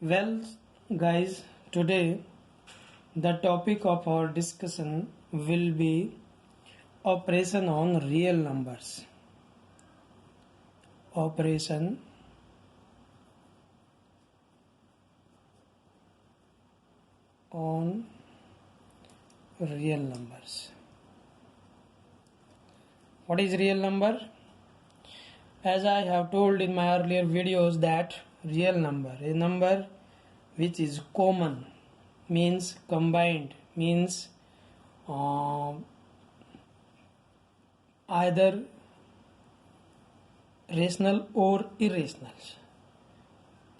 Well, guys, today the topic of our discussion will be operation on real numbers. Operation on real numbers. What is real number? As I have told in my earlier videos that real number, a number which is common, means combined, means either rational or irrational.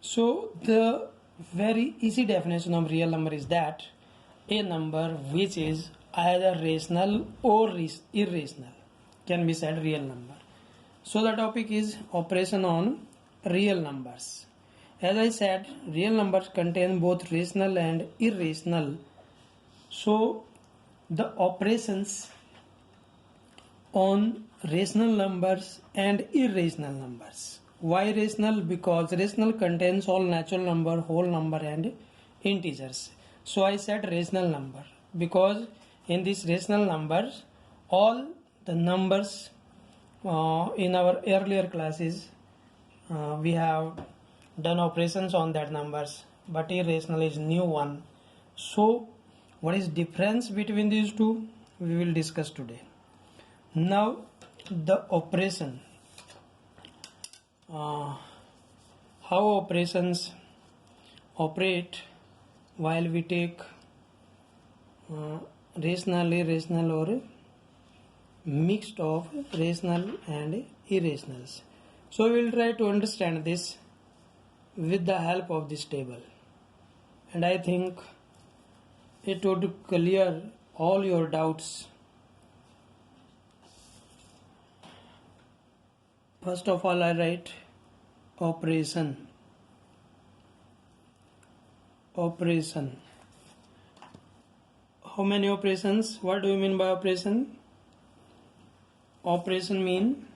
So the very easy definition of real number is that a number which is either rational or irrational can be said real number. So the topic is operation on real numbers. As I said, real numbers contain both rational and irrational. So the operations on rational numbers and irrational numbers. Why rational? Because rational contains all natural number, whole number and integers. So I said rational number because in these rational numbers all the numbers in our earlier classes we have done operations on that numbers, but irrational is new one. So what is difference between these two we will discuss today. Now the operation, how operations operate while we take rational, irrational or mixed of rational and irrationals. So we will try to understand this with the help of this table, and I think it would clear all your doubts. First of all, I write operation. Operation. How many operations? What do you mean by operation? Operation mean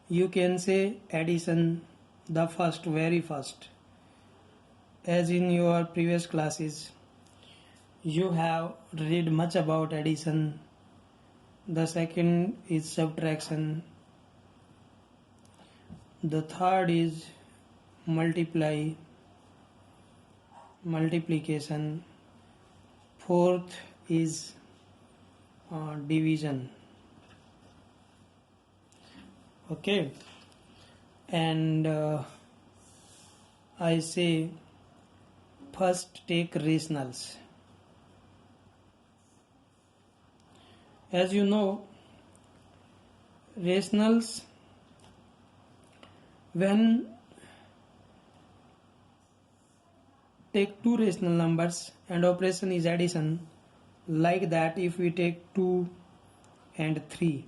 you can say addition, the first, very first. As in your previous classes, you have read much about addition. The second is subtraction. The third is multiplication. Fourth is division. Okay, and I say first take rationals. As you know, rationals, when take two rational numbers and operation is addition, like that if we take 2 and 3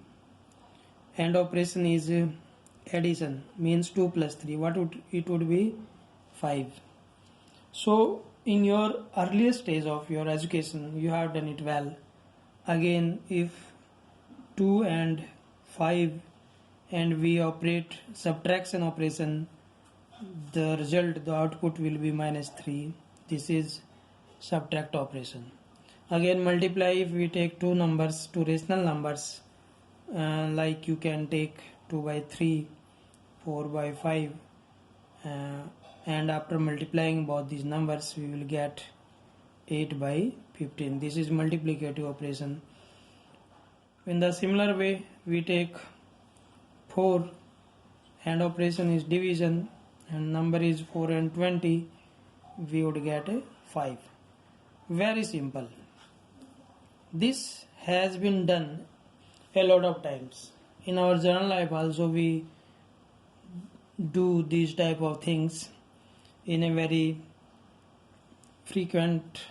and operation is addition, means 2 plus 3, what would it would be 5. So in your earliest stage of your education you have done it well. Again, if 2 and 5 and we operate subtraction operation, the result, the output will be minus 3. This is subtract operation. Again, multiply, if we take two numbers, two rational numbers, like you can take 2 by 3, 4 by 5, and after multiplying both these numbers we will get 8 by 15. This is multiplicative operation. In the similar way, we take 4 and operation is division and number is 4 and 20, we would get a 5. Very simple. This has been done a lot of times. In our journal life also we do these type of things in a very frequent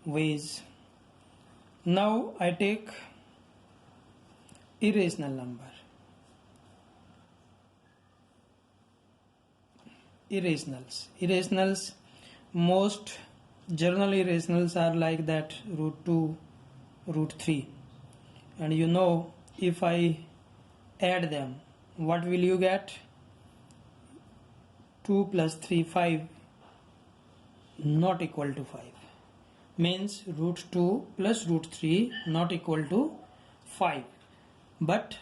ways. Now I take irrational number. Irrationals, most journal irrationals are like that, root 2, root 3. And you know, if I add them, what will you get? 2 plus 3 5 not equal to 5, means root 2 plus root 3 not equal to 5. But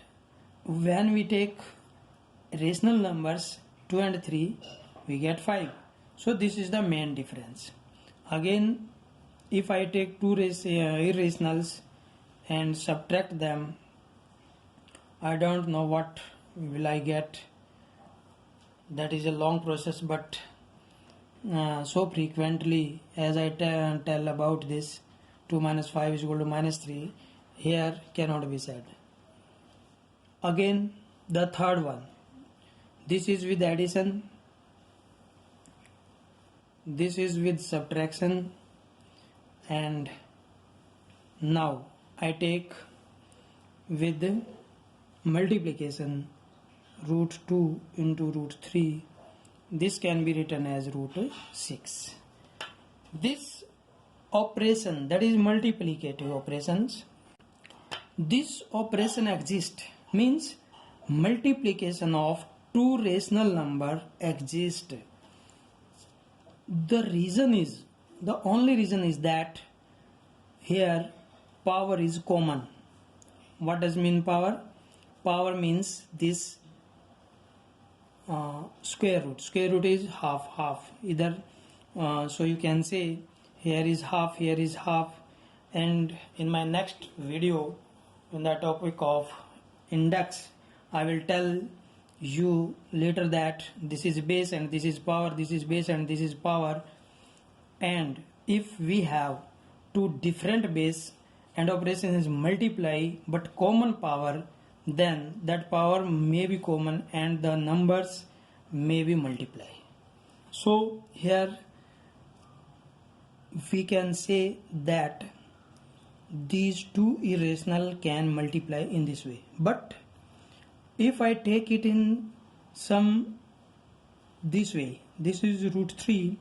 when we take rational numbers 2 and 3, we get 5. So this is the main difference. Again, if I take two irrationals and subtract them, I don't know what will I get. That is a long process, but so frequently as I tell about this, 2 minus 5 is equal to minus 3, here cannot be said. Again, the third one, this is with addition, this is with subtraction, and now I take with multiplication root 2 into root 3. This can be written as root 6. This operation, that is multiplicative operations, this operation exists, means multiplication of two rational number exist. The only reason is that here power is common. What does mean power? Power means this square root. Square root is half. Either so you can say here is half, here is half. And in my next video, on the topic of index, I will tell you later that this is base and this is power, this is base and this is power. And if we have two different base and operation is multiply but common power, then that power may be common and the numbers may be multiply. So here we can say that these two irrational can multiply in this way. But if I take it in some this way, this is root 3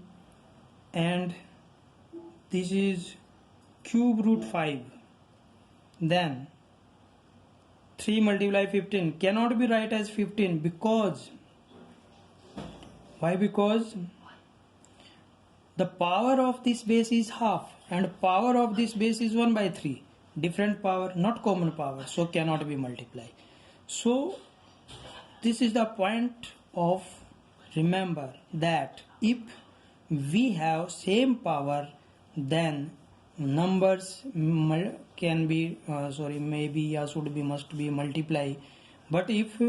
and this is cube root 5, then 3 multiply 15 cannot be write as 15 because why? Because the power of this base is half and power of this base is 1 by 3. Different power, not common power, so cannot be multiplied. So this is the point of remember that if we have same power, then numbers can be maybe or should be must be multiply. But if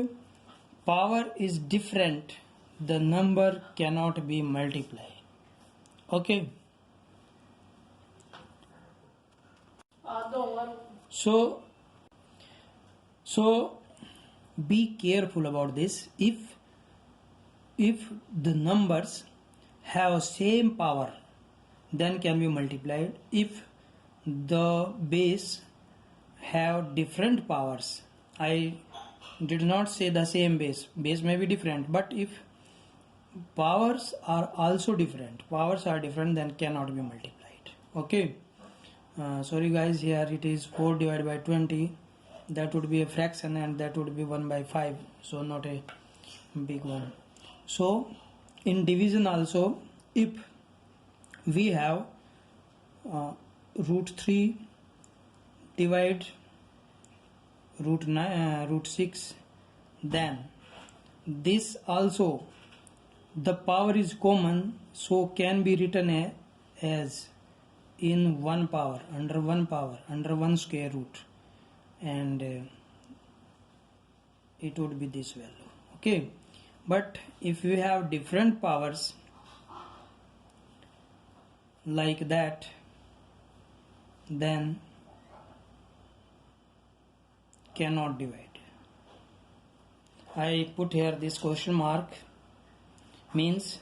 power is different, the number cannot be multiplied. Okay. So be careful about this. If the numbers have same power, then can be multiplied. If the base have different powers, I did not say the same base may be different, but if powers are also different, then cannot be multiplied. Okay. Sorry guys, here it is 4 divided by 20, that would be a fraction and that would be 1 by 5, so not a big one. So in division also, if we have root 3 divide root 6, then this also the power is common, so can be written as in one power, under one square root, and it would be this value. Okay. But if you have different powers like that, then cannot divide. I put here this question mark, means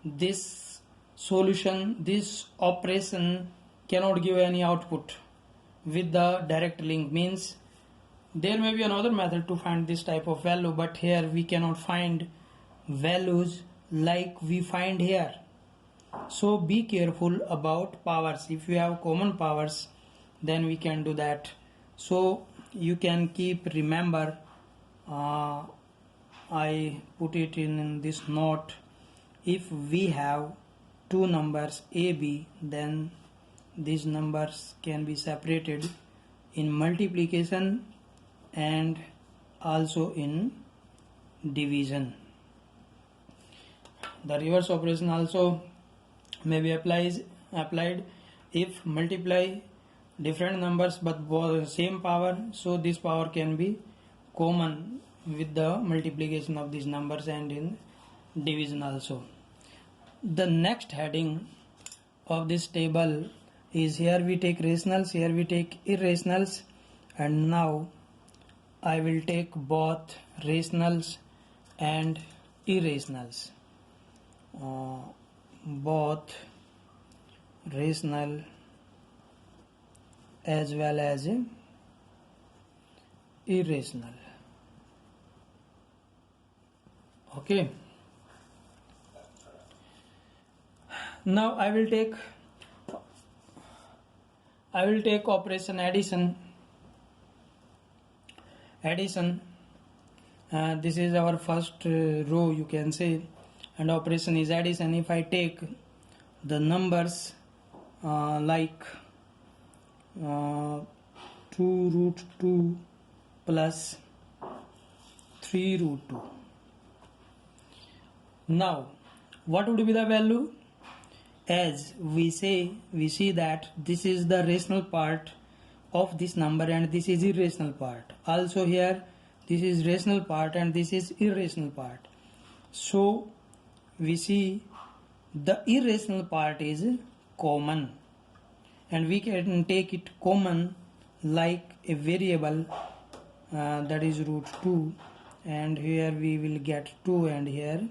this solution, this operation cannot give any output with the direct link, means there may be another method to find this type of value, but here we cannot find values like we find here. So be careful about powers. If you have common powers, then we can do that. So you can keep remember I put it in this note. If we have two numbers a b, then these numbers can be separated in multiplication and also in division. The reverse operation also may be applied if multiply different numbers but both same power, so this power can be common with the multiplication of these numbers and in division also. The next heading of this table is, here we take rationals, here we take irrationals, and now I will take both rationals and irrationals. Both rational as well as irrational. Okay. Now I will take operation addition. This is our first row, you can say, and operation is addition. If I take the numbers like 2 root 2 plus 3 root 2. Now what would be the value? As we see that this is the rational part of this number and this is irrational part. Also here this is rational part and this is irrational part. So we see the irrational part is common, and we can take it common like a variable that is root 2, and here we will get 2 and here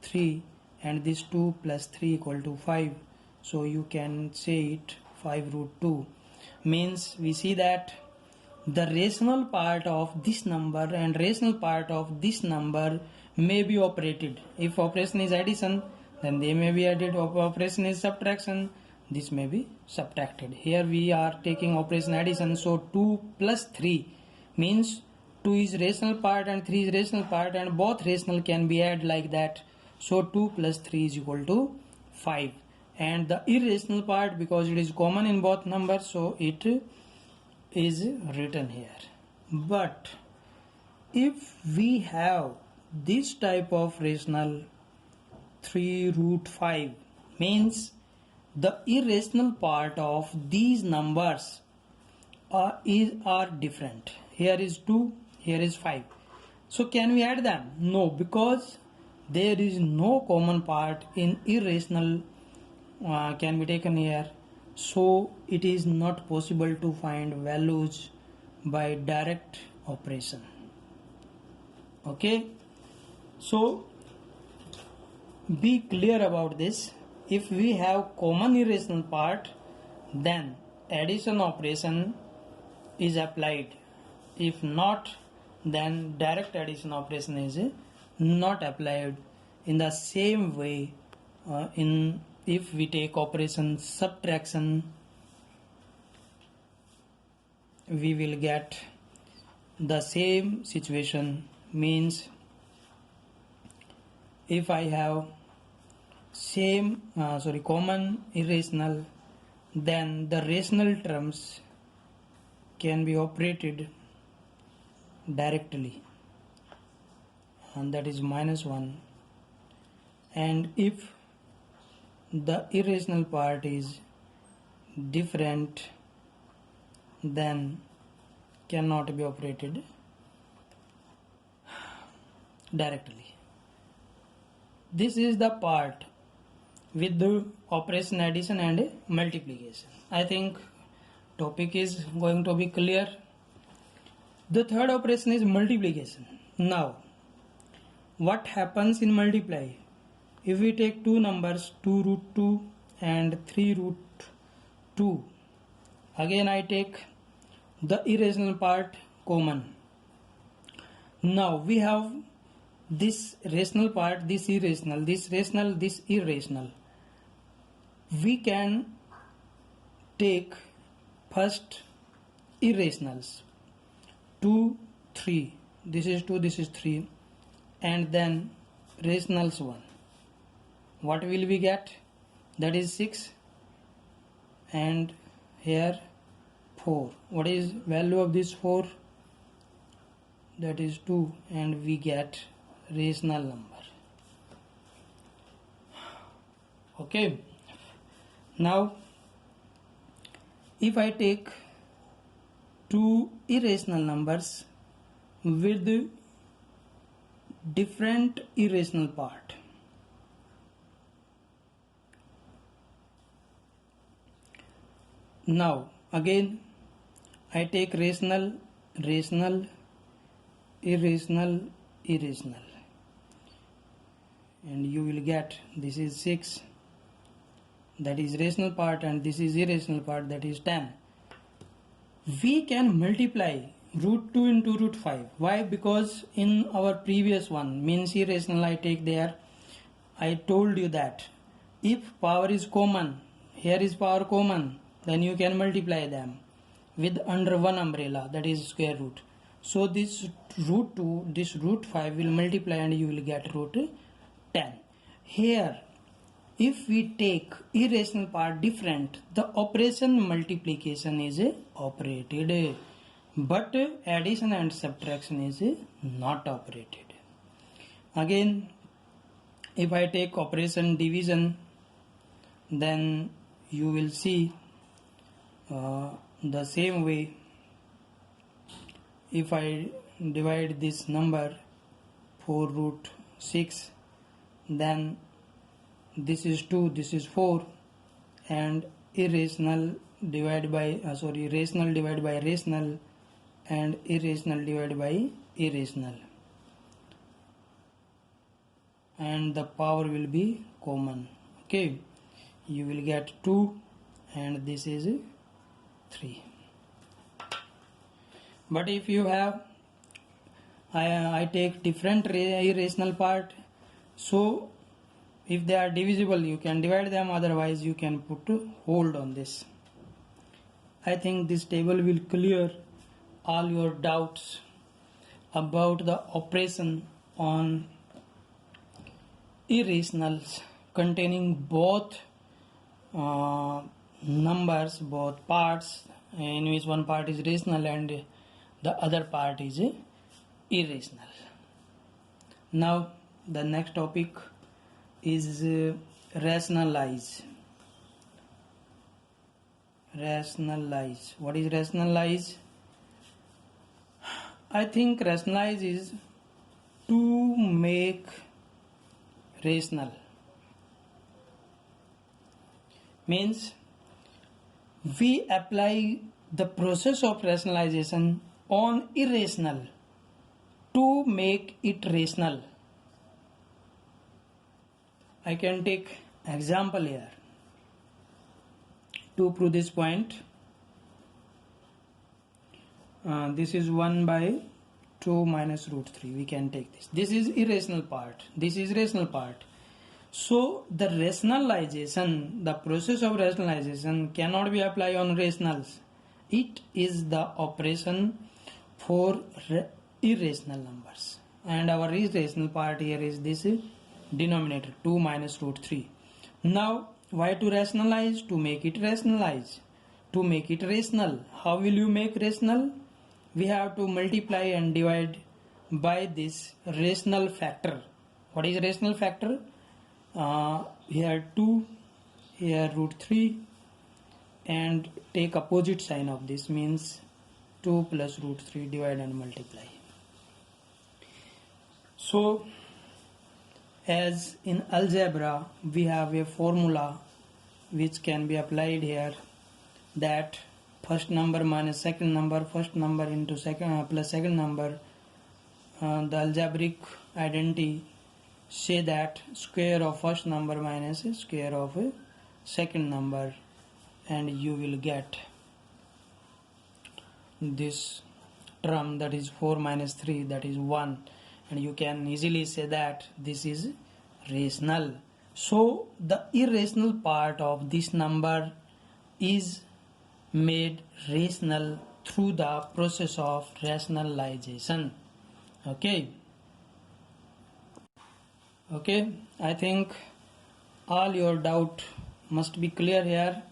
3, and this 2 plus 3 equal to 5, so you can say it 5 root 2. Means we see that the rational part of this number and rational part of this number may be operated. If operation is addition, then they may be added. If operation is subtraction, this may be subtracted. Here we are taking operation addition, so 2 plus 3 means 2 is rational part and 3 is rational part, and both rational can be added like that. So 2 plus 3 is equal to 5. And the irrational part, because it is common in both numbers, so it is written here. But if we have this type of rational 3 root 5, means the irrational part of these numbers are different. Here is 2, here is 5. So can we add them? No, because there is no common part in irrational can be taken here, so it is not possible to find values by direct operation. Okay, so be clear about this. If we have common irrational part, then addition operation is applied. If not, then direct addition operation is not applied. In the same way, if we take operation subtraction, we will get the same situation. Means if I have common irrational, then the rational terms can be operated directly, and that is -1. And if the irrational part is different, then cannot be operated directly. This is the part with the operation addition and multiplication. I think topic is going to be clear. The third operation is multiplication. Now what happens in multiply? If we take two numbers 2 root 2 and 3 root 2, again I take the irrational part common. Now we have this rational part, this irrational, this rational, this irrational. We can take first irrationals 2, 3. This is 2, this is 3, and then rationals 1. What will we get? That is 6, and here 4. What is value of this 4? That is 2, and we get rational number. Okay, now if I take two irrational numbers with different irrational part, now again I take rational, irrational, and you will get this is 6, that is rational part, and this is irrational part, that is 10. We can multiply root 2 into root 5. Why? Because in our previous one, means irrational, I take there, I told you that if power is common, here is power common, then you can multiply them with under one umbrella, that is square root. So this root 2, this root 5 will multiply and you will get root 10. Here, if we take irrational part different, the operation multiplication is operated, but addition and subtraction is not operated. Again, if I take operation division, then you will see the same way. If I divide this number 4 root 6, then this is 2, this is 4, and rational divided by rational, and irrational divided by irrational, and the power will be common. Okay, you will get 2, and this is 3. But if you have I take different irrational part, so if they are divisible you can divide them, otherwise you can put hold on this. I think this table will clear all your doubts about the operation on irrationals containing both numbers, both parts, in which one part is rational and the other part is irrational. Now the next topic is rationalize. What is rationalize? I think rationalize is to make rational. Means we apply the process of rationalization on irrational to make it rational. I can take example here to prove this point. This is 1 by 2 minus root 3. We can take this. This is irrational part. This is rational part. So the rationalization, the process of rationalization cannot be applied on rationals. It is the operation for irrational numbers. And our irrational part here is this denominator 2 minus root 3. Now why to rationalize? To make it rationalize. To make it rational. How will you make rational? We have to multiply and divide by this rational factor. What is rational factor? Here 2, here root 3, and take opposite sign of this, means 2 plus root 3, divide and multiply. So as in algebra we have a formula which can be applied here, that first number minus second number, first number into second plus second number. The algebraic identity say that square of first number minus square of second number, and you will get this term, that is 4 minus 3, that is 1, and you can easily say that this is rational. So the irrational part of this number is made rational through the process of rationalization. Okay. Okay, I think all your doubt must be clear here.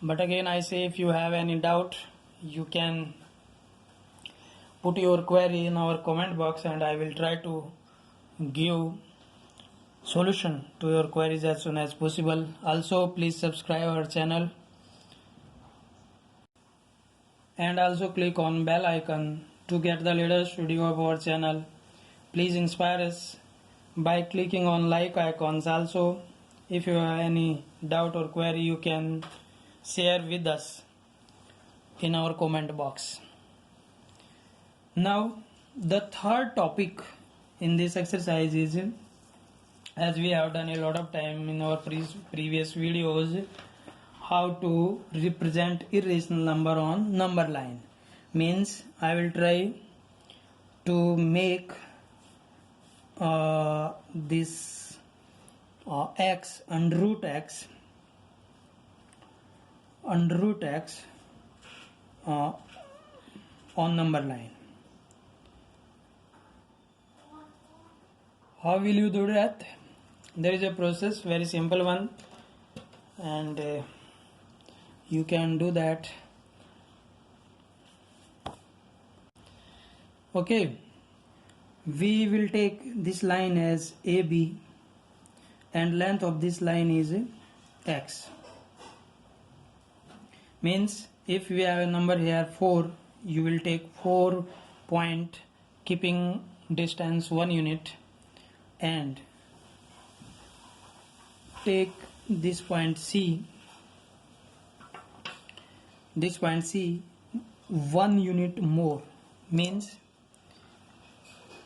But again, I say if you have any doubt, you can put your query in our comment box and I will try to give solution to your queries as soon as possible. Also, please subscribe our channel and also click on bell icon to get the latest video of our channel. Please inspire us by clicking on like icons. Also, if you have any doubt or query, you can share with us in our comment box. Now, the third topic in this exercise is, as we have done a lot of time in our previous videos, how to represent irrational number on number line. Means I will try to make this x under root x on number line. How will you do that? There is a process, very simple one, and you can do that. Okay, we will take this line as AB and length of this line is x. Means if we have a number here 4, you will take 4 point keeping distance 1 unit and take this point C 1 unit more. Means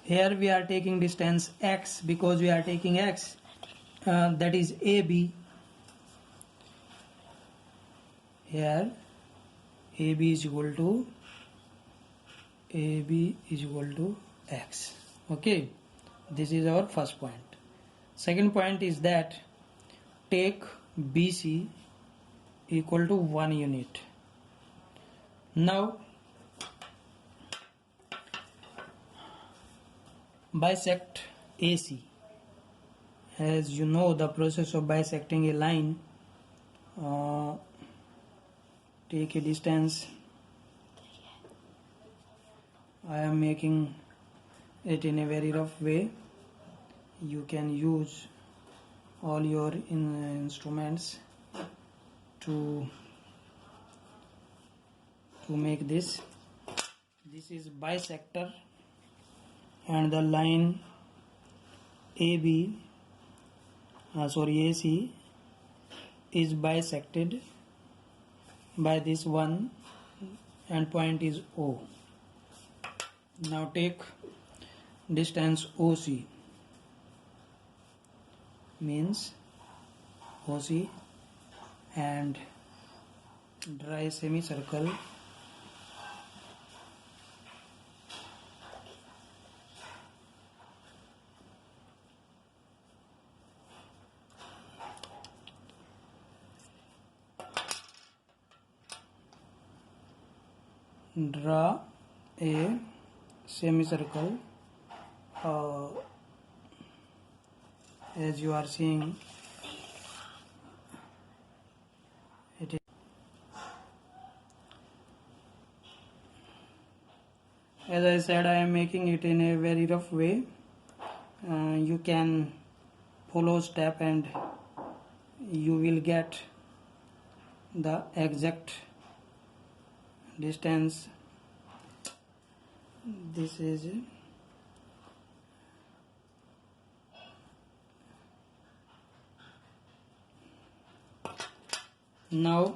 here we are taking distance x because we are taking x, that is AB. Here AB is equal to x. Okay, this is our first point. Second point is that take BC equal to 1 unit. Now bisect AC. As you know the process of bisecting a line, take a distance. I am making it in a very rough way. You can use all your instruments to make this. This is bisector and the line AC is bisected by this one and point is O. Now take distance OC, means OC, and draw a semicircle as you are seeing it is. As I said, I am making it in a very rough way. You can follow step and you will get the exact distance. This is now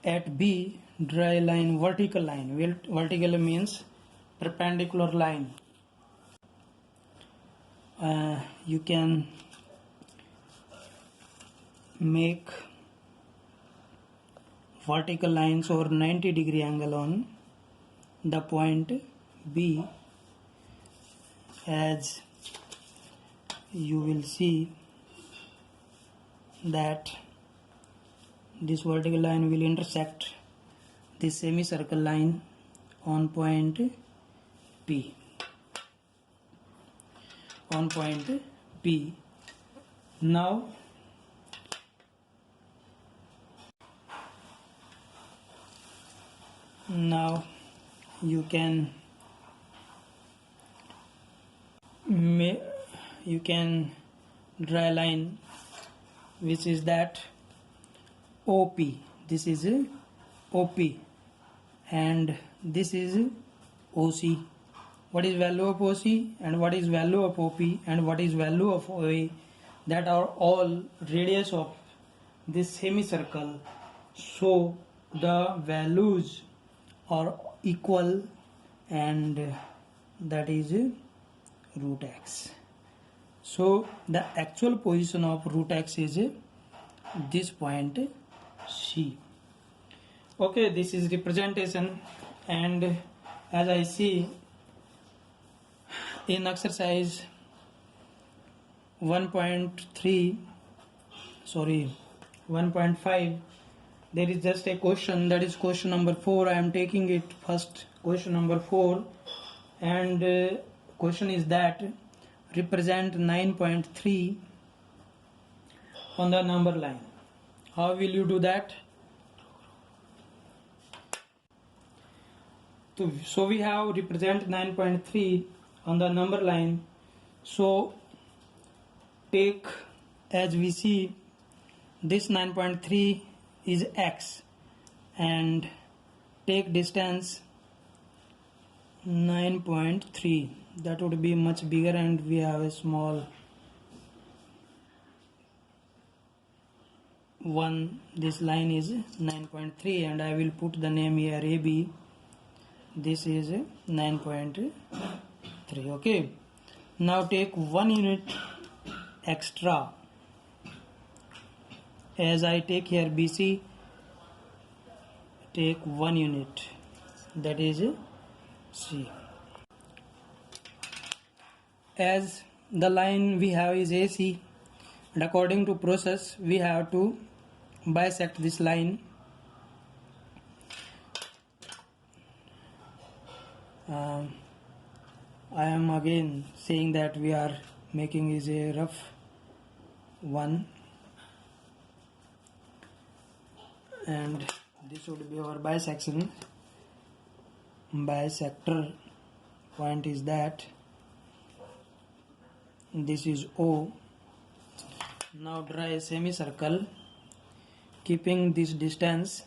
at B draw a line, vertical line. Vertical means perpendicular line. You can make vertical lines or 90-degree angle on the point B. As you will see that this vertical line will intersect this semicircle line on point P. on point P. Now you can draw a line which is that OP. This is OP and this is OC. What is value of OC and what is value of OP and what is value of OA? That are all radius of this semicircle. So the values are equal and that is root x. So the actual position of root x is this point C. Okay, this is representation, and as I see in exercise 1.5, there is just a question, that is question number 4. I am taking it first, question number 4, and question is that represent 9.3 on the number line. How will you do that? So we have represent 9.3 on the number line. So take, as we see, this 9.3 is x, and take distance 9.3. that would be much bigger, and we have a small one. This line is 9.3 and I will put the name here AB. This is 9.3. Okay, now take 1 unit extra. As I take here BC, take 1 unit, that is C. As the line we have is AC, and according to process we have to bisect this line. I am again saying that we are making is a rough one, and this would be our bisection. Bisector point is that this is O. Now draw a semicircle keeping this distance,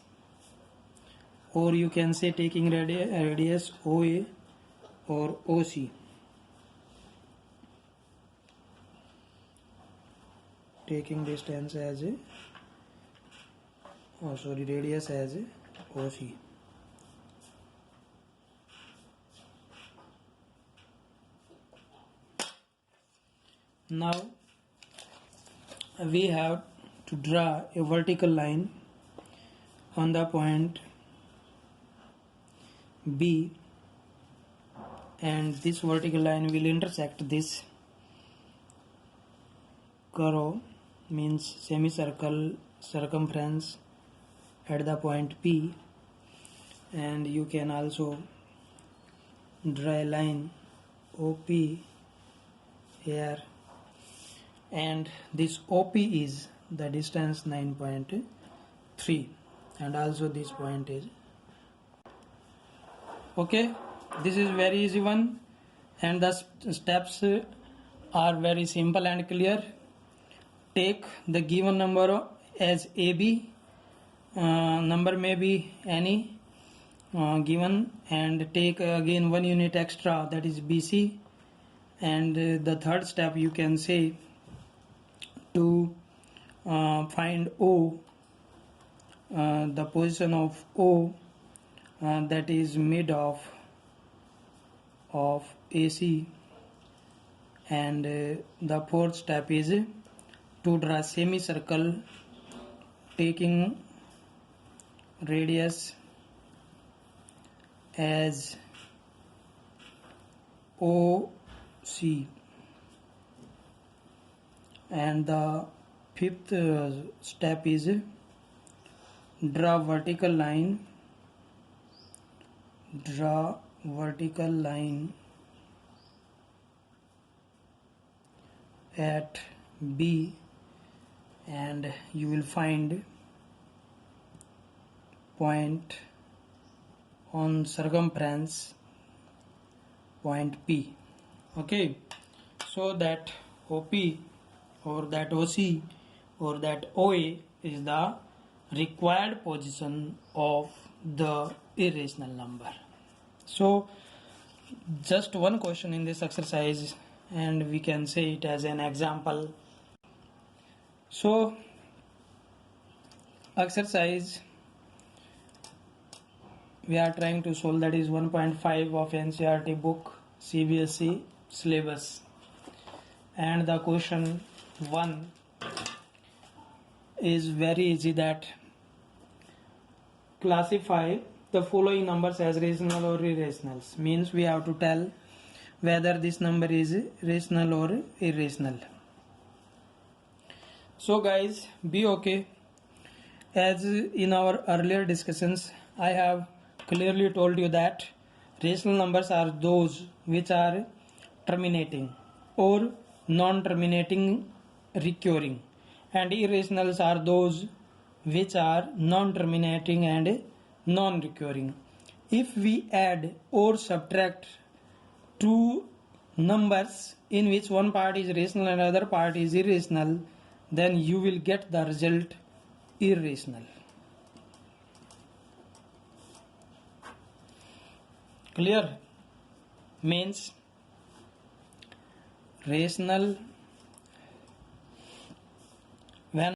or you can say taking radius OA or OC. Taking distance as a radius as a OC. Now we have to draw a vertical line on the point B, and this vertical line will intersect this curve, means semicircle circumference at the point P, and you can also draw a line OP here, and this OP is the distance 9.3, and also this point is. Okay, this is very easy one, and the steps are very simple and clear. Take the given number as AB, number may be any given, and take again 1 unit extra, that is BC, and the third step you can say to find O, the position of O, that is mid of AC, and the fourth step is to draw semicircle taking radius as OC, and the fifth step is draw vertical line at B and you will find point on circumference point P. Okay, so that OP or that OC or that OA is the required position of the irrational number. So just one question in this exercise and we can say it as an example. So exercise we are trying to solve, that is 1.5 of NCERT book CBSE syllabus, and the question 1 is very easy, that classify the following numbers as rational or irrational. Means we have to tell whether this number is rational or irrational. So guys, be okay. As in our earlier discussions, I have clearly told you that rational numbers are those which are terminating or non-terminating recurring, and irrationals are those which are non-terminating and non-recurring. If we add or subtract two numbers in which one part is rational and other part is irrational, then you will get the result irrational. Clear? Means rational when